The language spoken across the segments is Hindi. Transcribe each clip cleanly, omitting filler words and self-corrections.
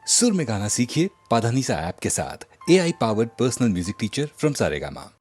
सुर में गाना सीखिए पाधानीसा ऐप के साथ। AI powered personal music teacher from Saregama.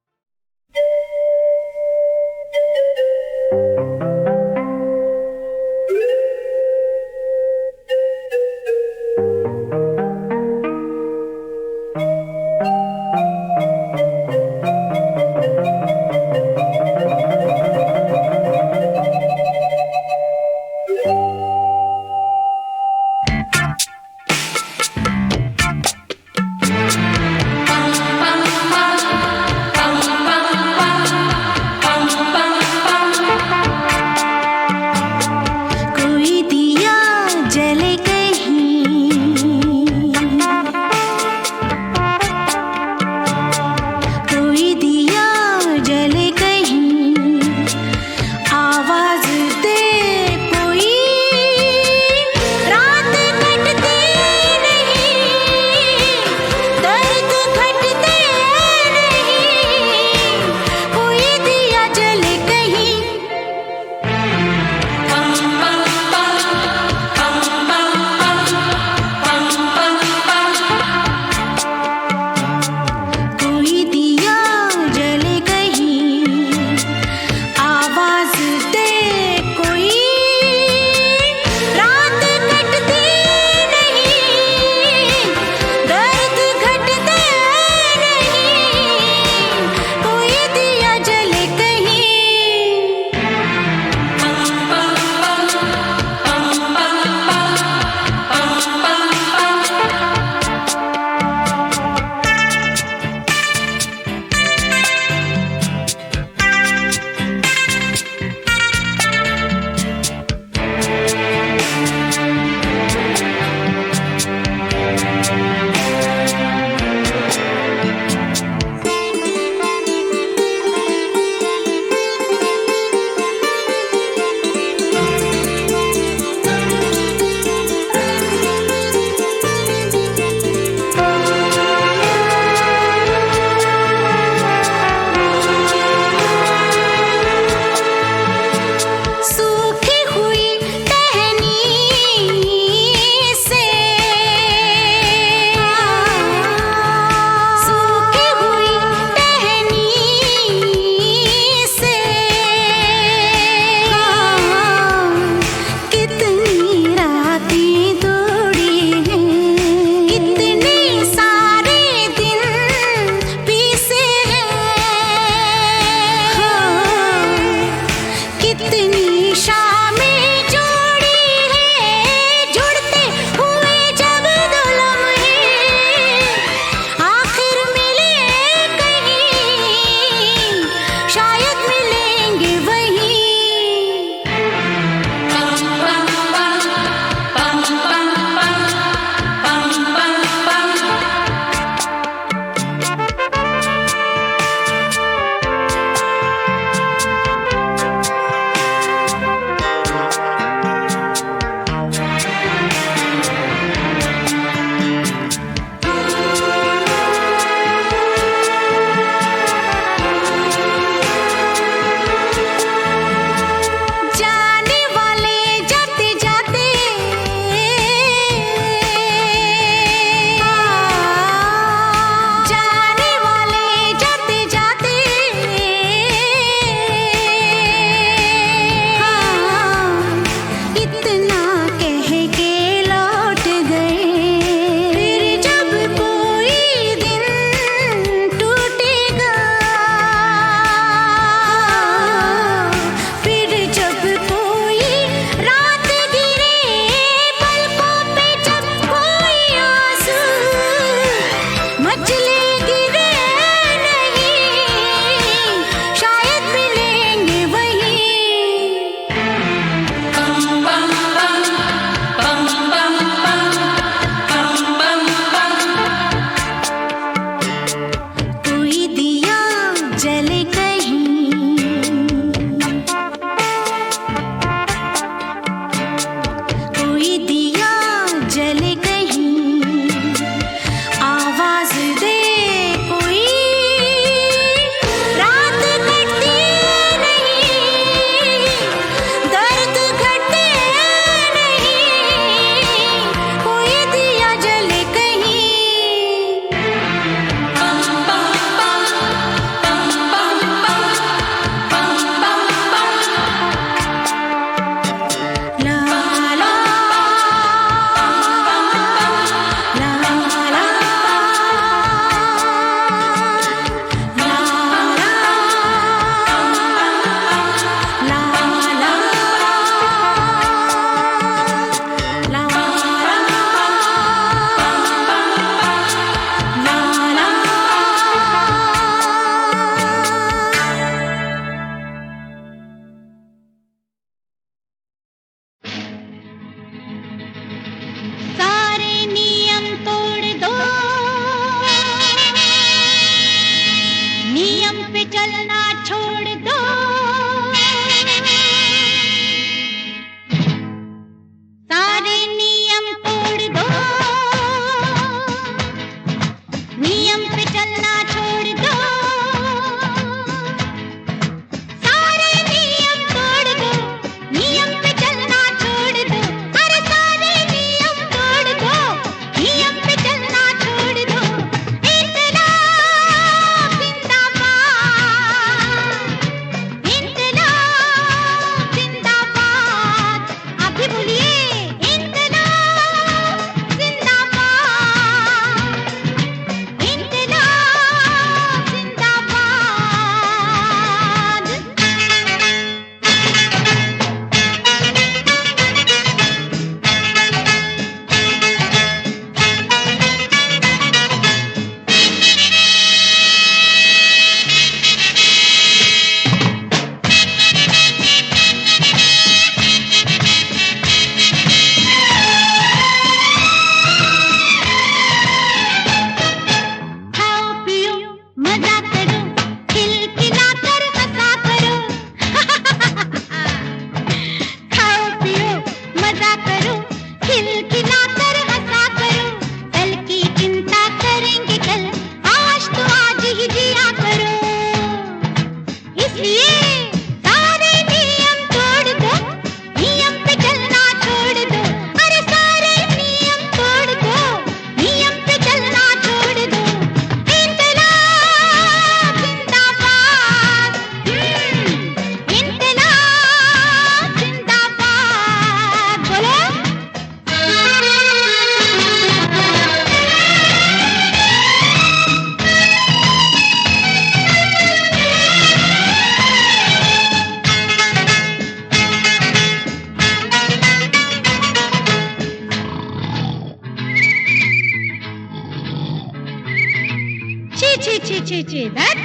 छी छी छी छी धत।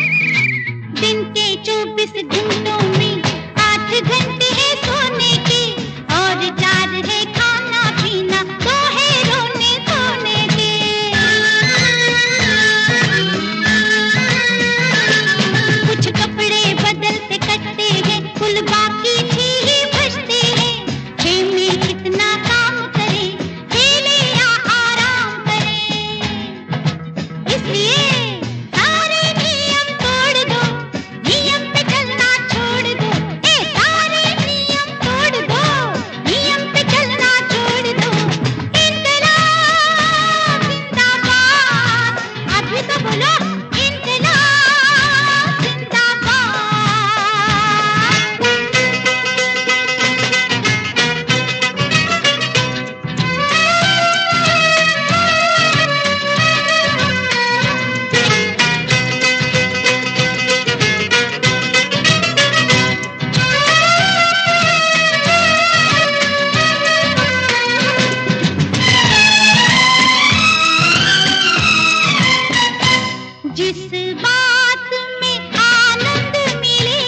दिन के 24 घंटों में 8 घंटे है सोने के, और 4 है खाना पीना, 2 है रोने सोने के। कुछ कपड़े बदलते कटते हैं, कुल बाकी 6 ही बचते हैं। 6 में कितना काम करें, खेले या आराम करें। इसलिए सारे नियम तोड़ दो, नियम पे चलना छोड़ दो। सारे नियम तोड़ दो, नियम पे चलना छोड़ दो। इनकलाब जिंदाबाद, अभी तो बोलो इनकलाब जिंदाबाद। जिस बात में आनंद मिले,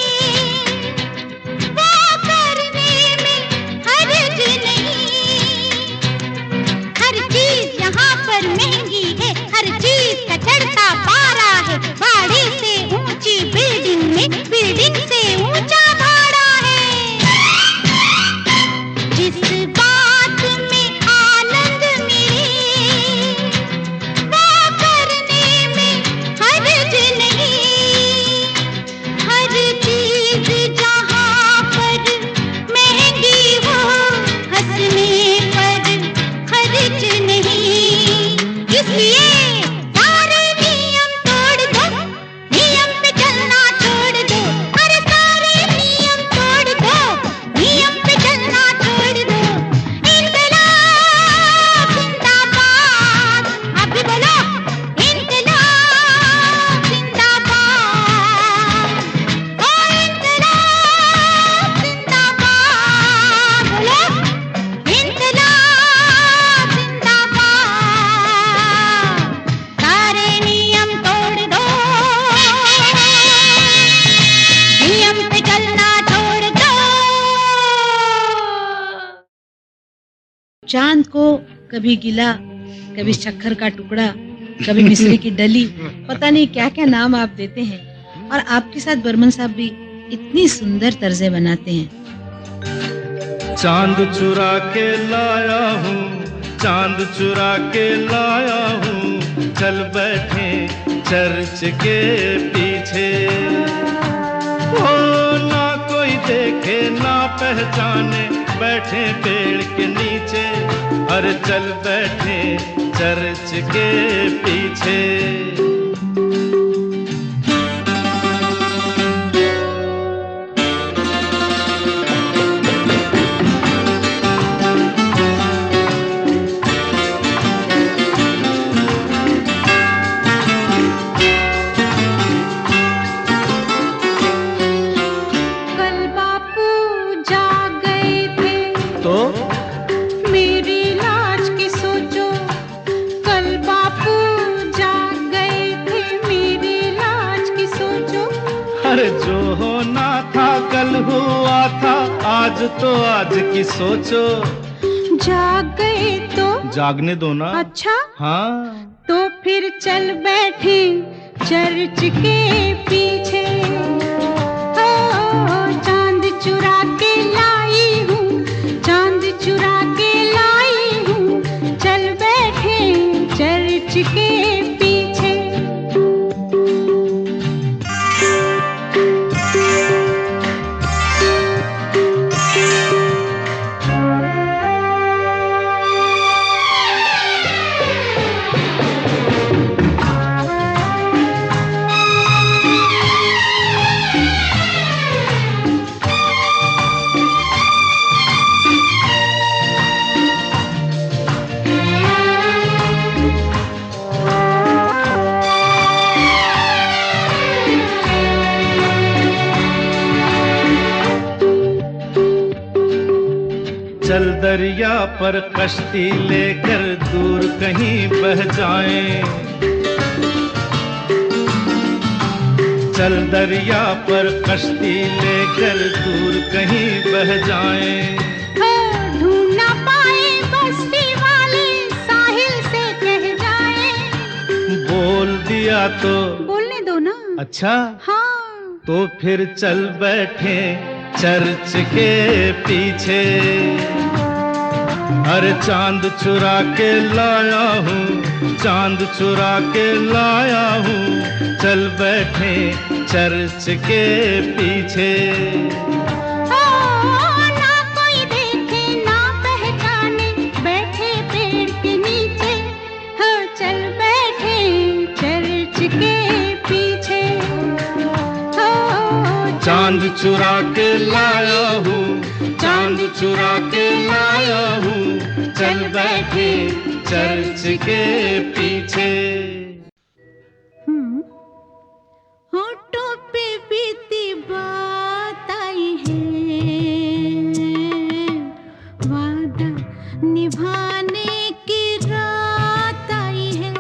वो करने में हर्ज नहीं। हर चीज यहाँ पर महंगी है, हर चीज का चढ़ता पारा है। भाड़े से ऊंची बिल्डिंग में, बिल्डिंग से ऊंचा भाड़ा है। जिस बात में आनंद मिले, वो करने में हर्ज नहीं। हर चीज जहाँ पर महंगी हो, हंसने पर खर्च नहीं। इसलिए सारे नियम तोड़ दो, नियम पे चलना छोड़ दो। अरे सारे नियम तोड़ दो, नियम पे चलना छोड़ दो। इनकलाब जिंदाबाद, अभी बोलो इनकलाब जिंदाबाद। ओ इनकलाब जिंदाबाद, बोलो इनकलाब जिंदाबाद। सारे नियम तोड़ दो, नियम पे चलना छोड़ दो। चांद को कभी गिला, कभी शक्कर का टुकड़ा, कभी मिस्री की डली, पता नहीं क्या क्या नाम आप देते हैं। और आपके साथ बर्मन साहब भी इतनी सुंदर तर्जे बनाते हैं। चांद चुरा के लाया हूँ, चांद चुरा के लाया हूँ, चल बैठे चर्च के पीछे। ओ ना कोई देखे ना पहचाने, बैठे पेड़ के नीचे, अरे चल बैठे चर्च के पीछे। कल बापू जाग गए थे, तो मेरी लाज की सोचो। कल बापू जाग गए थे, मेरी लाज की सोचो। अरे जो होना था कल हुआ था, आज तो आज की सोचो। जाग गए तो जागने दो ना। अच्छा, हाँ तो फिर चल बैठे चर्च के पीछे। ओ, चांद चुरा के लाई हूँ, चांद चुरा के लाई हूँ, चल बैठे चर्च के पीछे। चल दरिया पर कश्ती लेकर दूर कहीं बह जाएं। चल दरिया पर कश्ती लेकर दूर कहीं बह जाएं। ढूंढ ना पाए बस्ती वाले साहिल से कह जाएं। बोल दिया तो बोलने दो ना। अच्छा हाँ तो फिर चल बैठे चर्च के पीछे। अरे चांद चुरा के लाया हूँ, चांद चुरा के लाया हूँ, चल बैठे चर्च के पीछे। ना कोई देखे ना पहचाने बैठे पेड़ के नीचे। हो चल बैठे चर्च के पीछे। चांद चुरा के लाया हूँ, चांद चुरा के लाया हूँ, चल बैठे चर्च के पीछे। होठों पे बीती बात आई है, वादा निभाने की रात आई है।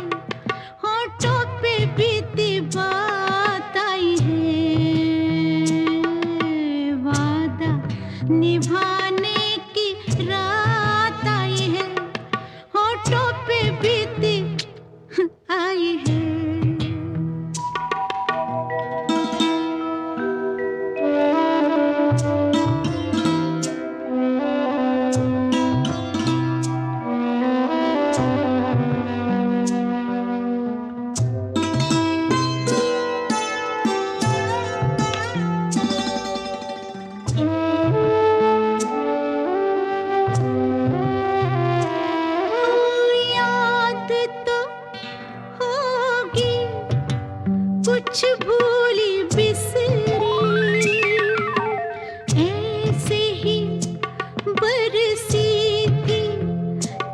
होठों पे बीती बात आई है, वादा निभाने की रात आई है। होठों पे बीती आई है। याद तो होगी कुछ भूली बिसरी, ऐसे ही बरसी थी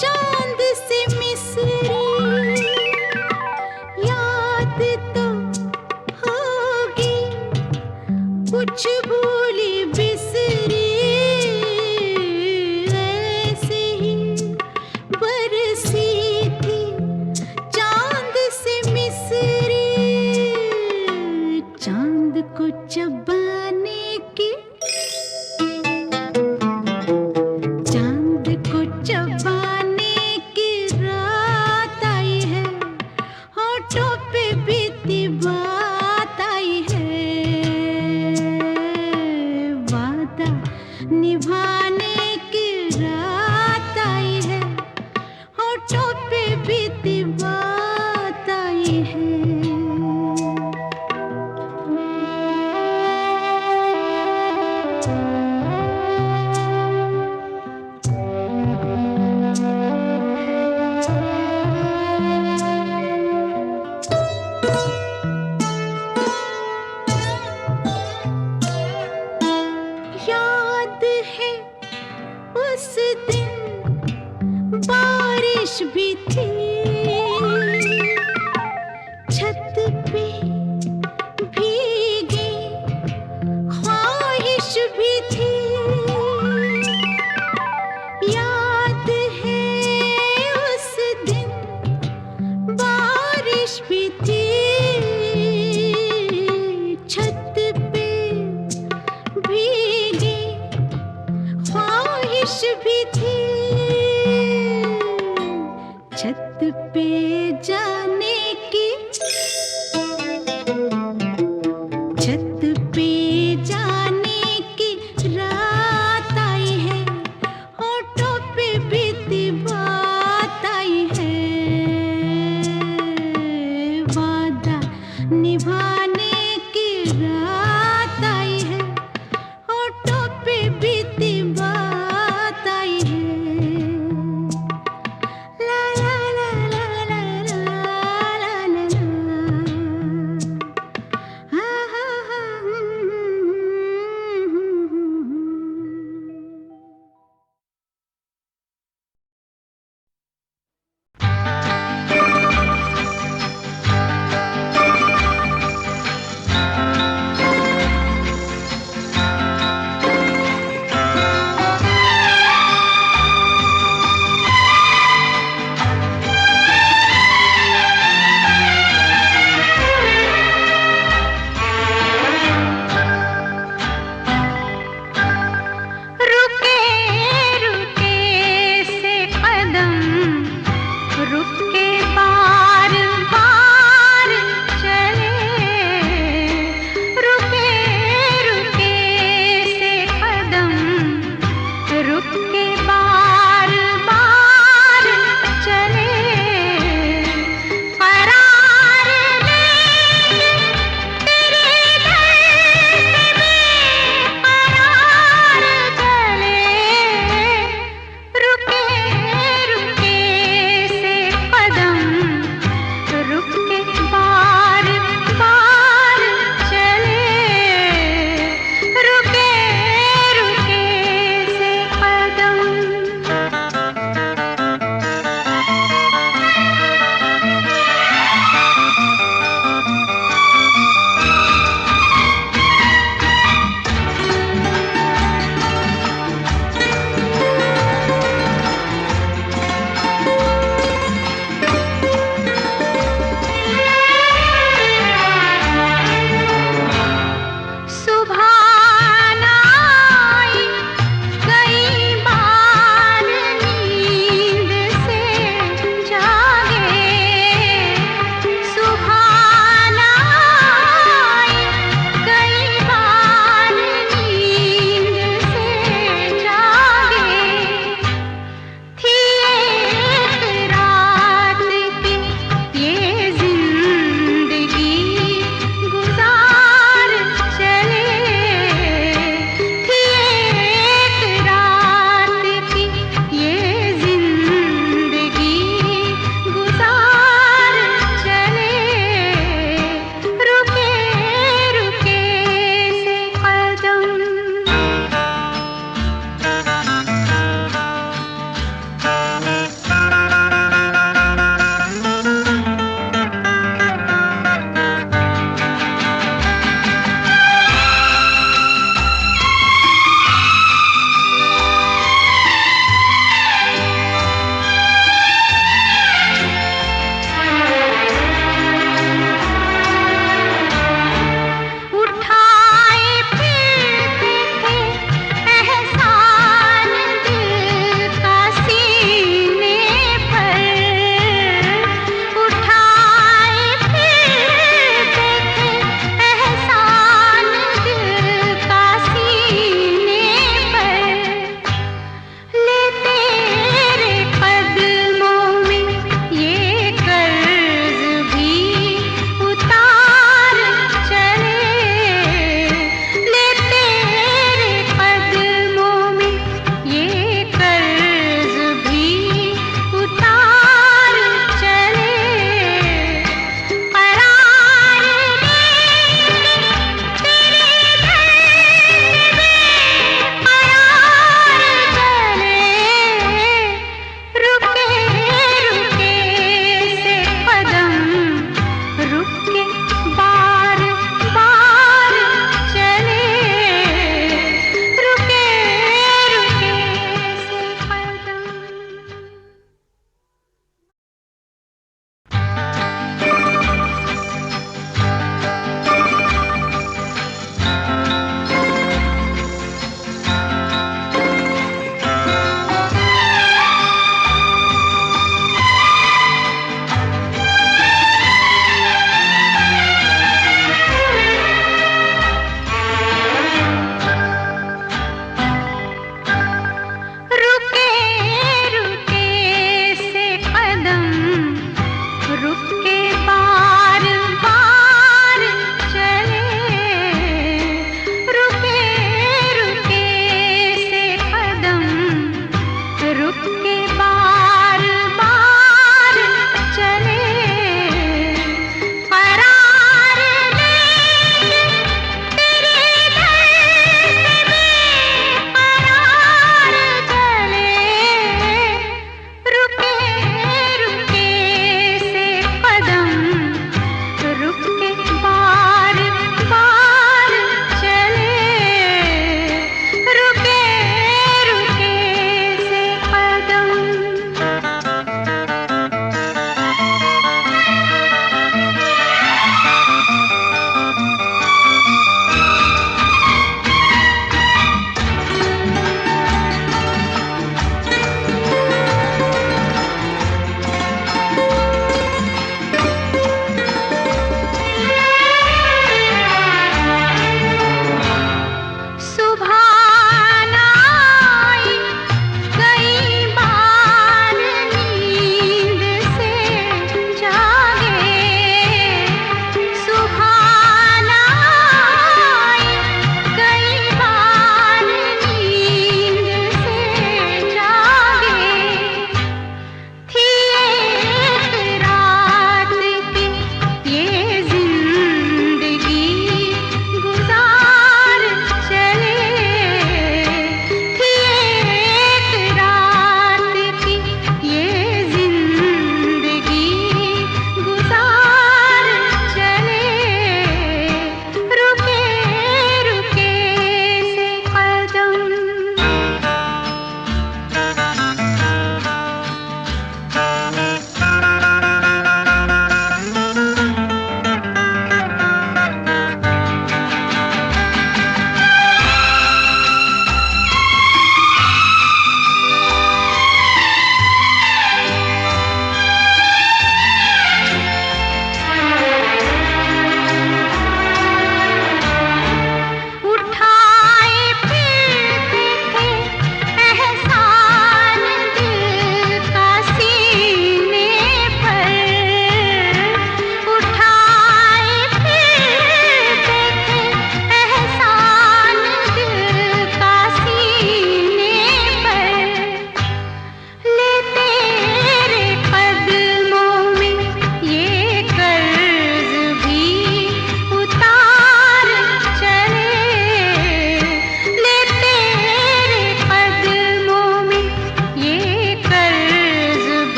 चांद से मिसरी। याद तो होगी कुछ भूली बिसरी, ऐसे ही बरसी थी चांद से मिसरी। चांद को चबाने की, चांद को चबाने की रात आई है। होठों पे बीती बात आई है, वादा निभाने की रात आई है। होठों पे बीती बात आई है। याद है उस दिन बारिश भी थी, छत पे भीगी ख्वाहिश भी थी। याद है उस दिन बारिश भी थी, छत पे भीगी ख्वाहिश भी थी। छत पे जाने की, छत पे जाने की रात आई है। होठों पे बीती बात आई है, वादा निभाने की रात आई है। होठों पे बीती बात आई है। ला ला ला ला ला ला ला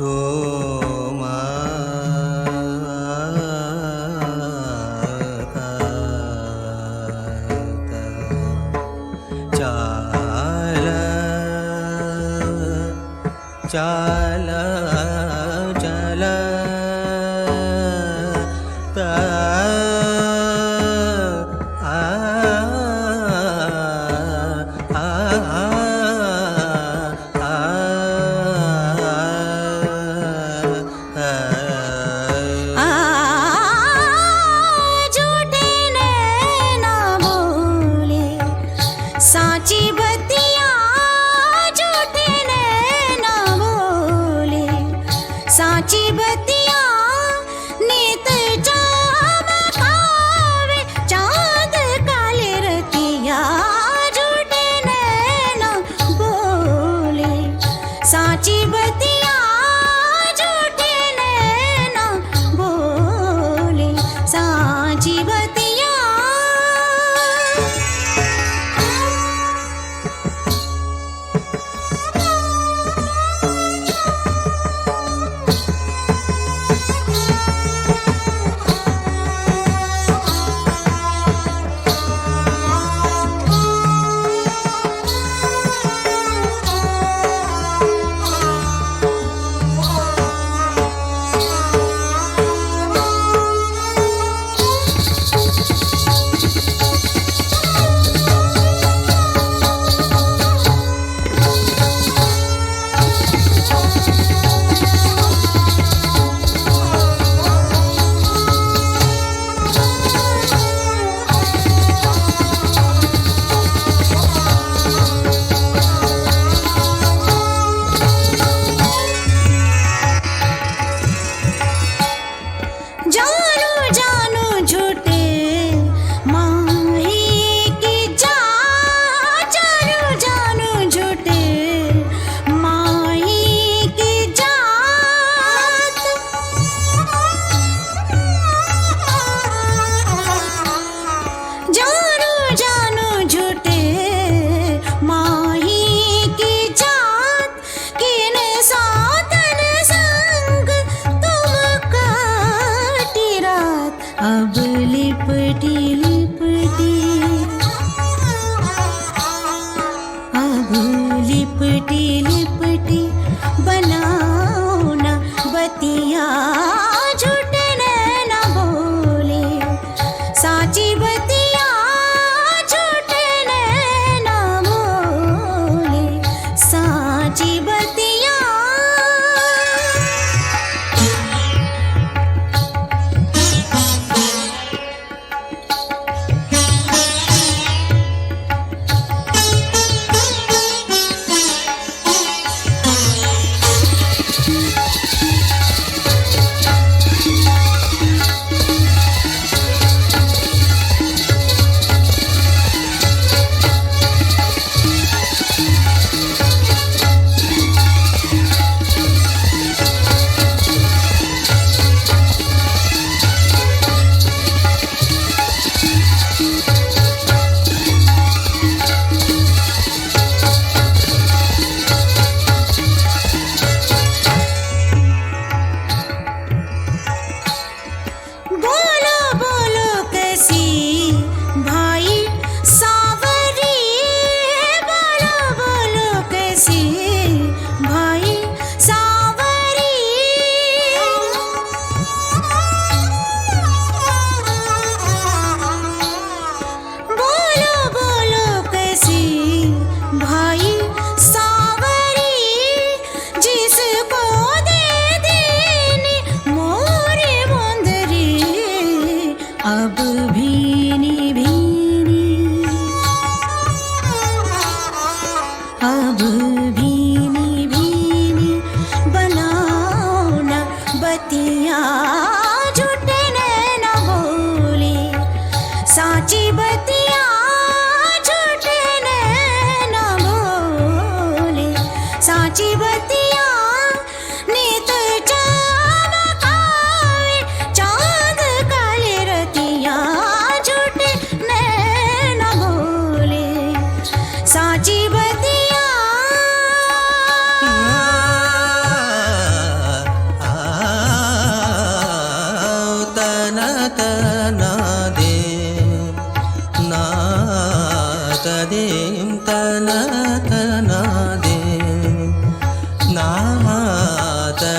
उठो माता, चाल चाल चल ता झूठे नैना बोले साची बतिया, झूठे नैना बोले साची बतिया, नीत चमकावे चाँद काले रतिया, झूठे नैना बोले साची बतिया, झूठे नैना बोले साची बतिया। जानू जानू झूठे माही की जात, जानू जानू झूठे माही की जात, जानू जानू झूठे माही की जात, किन साधन संग तुम काटी रात, अब लिपटी लिपटी, अब लिपटी लिपटी बनाओ ना बतिया, झूठे नैना बोले साची बतिया, झूठे नैना बोले साची बतिया। बोलो बोलो कैसी भाई सावरी, बोलो बोलो कैसी भाई सावरी, बोलो बोलो कैसी भाई सावरी, जिसको दे देनी मोरे मुंदरी, अब भीनी भीनी, अब भीनी भीनी बनाओ ना बतिया, झूठे नैना बोले साची बतिया, झूठे नैना बोले साची बतिया, नीत चमकावे चाँद काले रतिया, झूठे नैना बोले साची बतिया।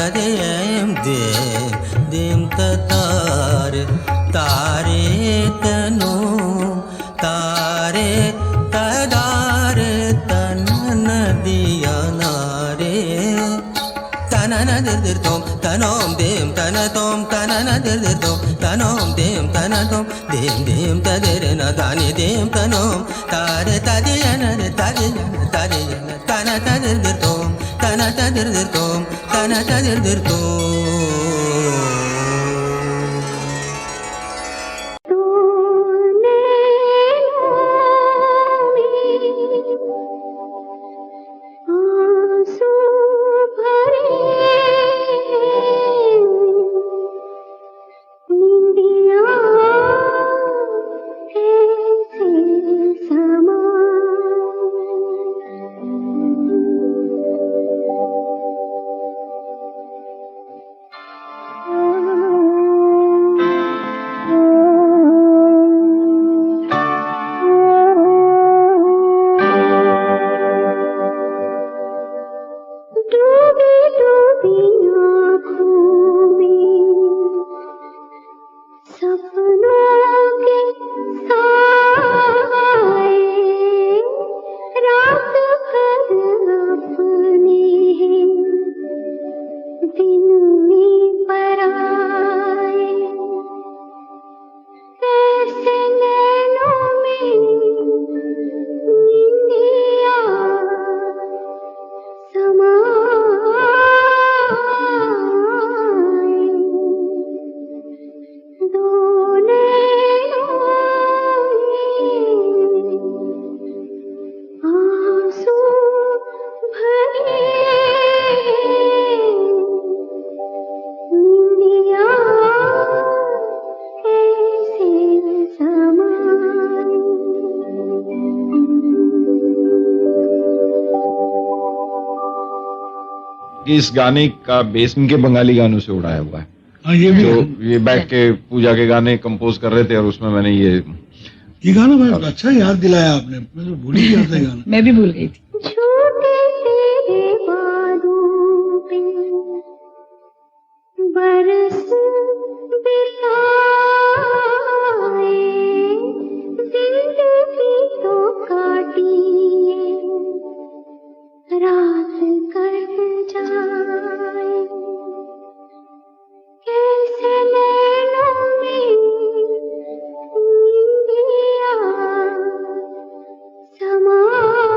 तदेम देम देम तारे तारे तनो तारे तदारे तनन दिया नारे तनन दिर तोम तनोम देम तन तोम तनन दिर तोम तनोम देम तन तोम देम देम तदिर न दानि देम तनोम तारे तदियन तदियन तन तदिर तोम तन तदिर तोम तन तदिर तोम आंसू भरे निंदिया कैसे डूबी डूबी आँखों में सपनों के साए रात भर अपने दिन में पराए ऐसे नैनों में निंदिया आंसू भरे निंदिया कैसे समाए। इस गाने का बेस इनके बंगाली गानों से उड़ाया हुआ है। हाँ, ये भी तो ये बैठ के पूजा के गाने कंपोज कर रहे थे और उसमें मैंने ये गाना मैं अच्छा याद दिलाया आपने, मैं तो भूल ही गया था ये गाना। मैं भी भूल गई थी। झूठे तेरे वादों पे बरस बिताए जिंदगी तो काटी रात कट जाए कैसे नैनों में निंदिया समाए।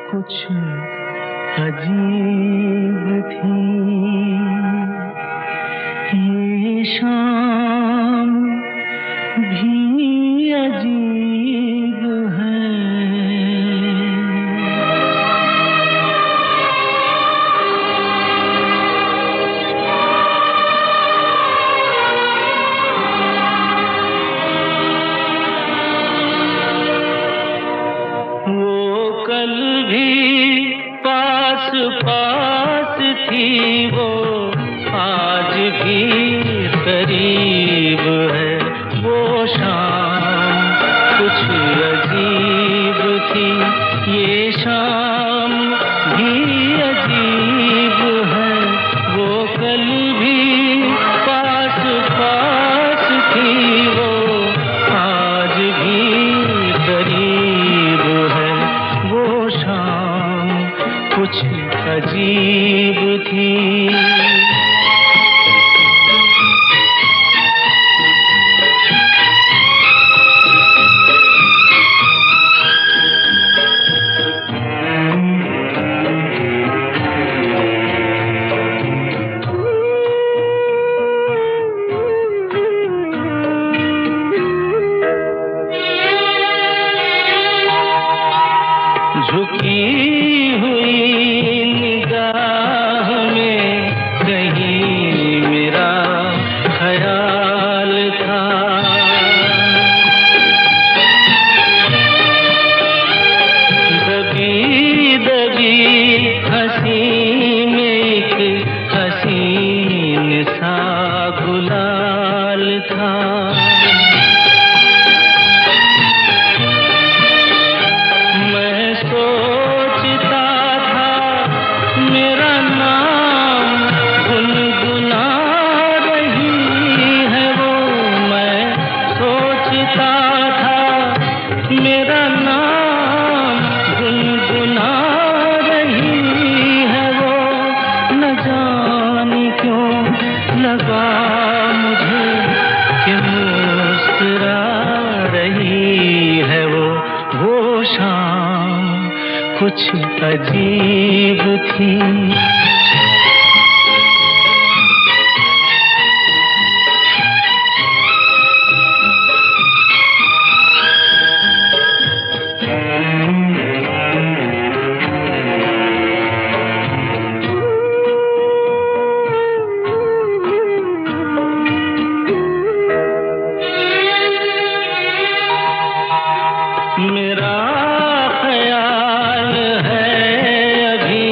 कुछ अजीब थी ये शाम भी अजीब है। वो कल भी पास पास थी, वो आज भी करीब है। वो शाम कुछ अजीब थी, ये शाम भी अजीब है। वो कल भी पास पास थी, वो आज भी करीब है। वो शाम कुछ अजीब थी। झुकी हुई निगाह में कहीं मेरा ख्याल था। दबी दबी हंसी में एक हसीन सा गुलाल था। मैं सोचता था मेरा नाम गुनगुना रही है वो। मैं सोचता था मेरा नाम गुनगुना रही है वो। न जाने क्यों लगा मुझे कि मुस्कुरा रही है वो। वो शाम कुछ अजीब थी। मेरा ख्याल है अभी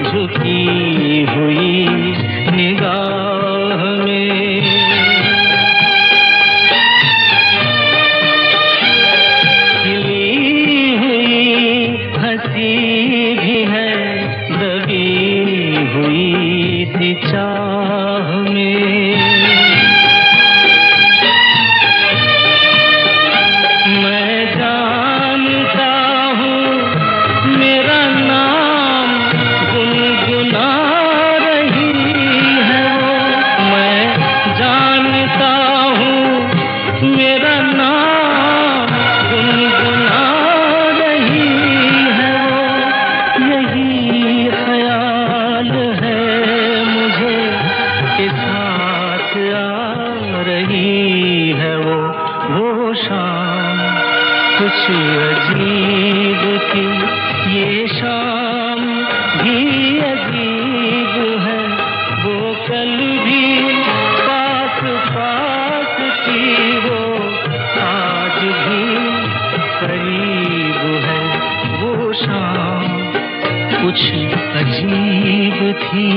झुकी हुई निगाह में। खिली हुई हंसी भी है दबी हुई सी चाह में। मैं जानता हूँ मेरा नाम गुनगुना रही है वो। मैं जानता हूँ मेरा नाम गुनगुना रही है वो। यही ख्याल है मुझे कि साथ आ रही है वो। वो शाम कुछ अजीब थी, ये शाम भी अजीब है। वो कल भी पास पास थी, वो आज भी करीब है। वो शाम कुछ अजीब थी।